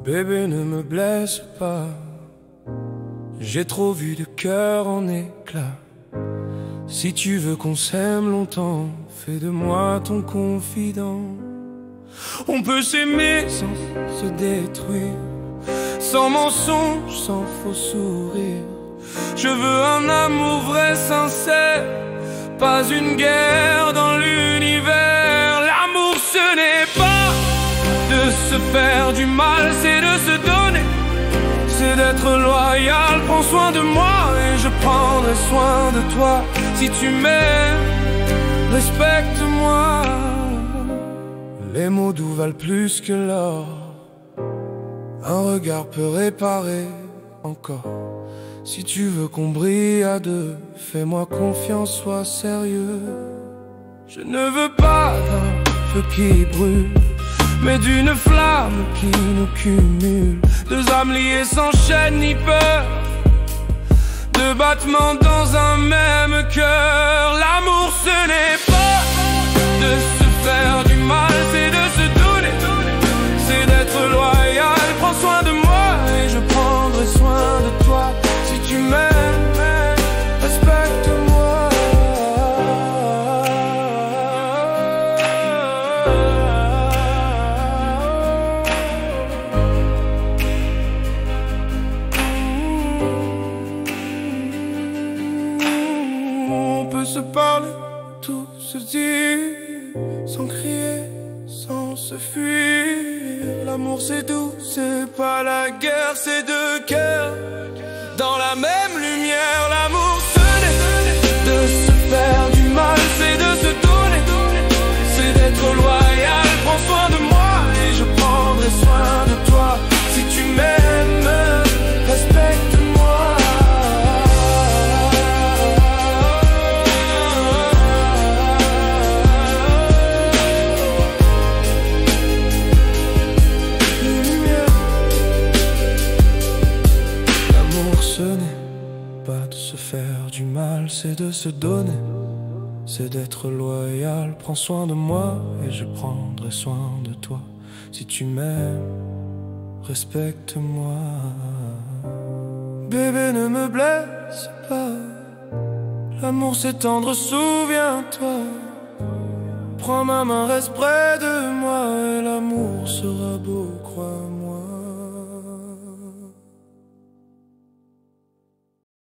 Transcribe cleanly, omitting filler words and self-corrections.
Bébé, ne me blesse pas. J'ai trop vu de cœur en éclats. Si tu veux qu'on s'aime longtemps, fais de moi ton confident. On peut s'aimer sans se détruire, sans mensonge, sans faux sourire. Je veux un amour vrai, sincère, pas une guerre dans l'univers. L'amour, ce n'est pas de se faire du mal, c'est de se donner, c'est d'être loyal. Prends soin de moi et je prendrai soin de toi. Si tu m'aimes, respecte-moi. Les mots doux valent plus que l'or. Un regard peut réparer encore. Si tu veux qu'on brille à deux, fais-moi confiance, sois sérieux. Je ne veux pas d'un feu qui brûle, mais d'une flamme qui nous cumule. Deux âmes liées sans chaîne ni peur, deux battements dans un même cœur. L'amour, ce n'est pas de se faire du mal, c'est de se donner, c'est d'être loyal. Prends soin de moi et je prendrai soin de toi. Si tu m'aimes, respecte-moi. On peut se parler, tout se dire, sans crier, sans se fuir. L'amour c'est doux, c'est pas la guerre, c'est deux cœurs dans la même lumière. L'amour ce n'est de se faire du mal, c'est de se donner, c'est d'être loyal. Prends soin de moi et je prendrai soin de toi. Si tu m'aimes, respecte-moi. Ce n'est pas de se faire du mal, c'est de se donner, c'est d'être loyal. Prends soin de moi et je prendrai soin de toi. Si tu m'aimes, respecte-moi. Bébé, ne me blesse pas. L'amour c'est tendre, souviens-toi. Prends ma main, reste près de moi et l'amour sera beau, crois-moi.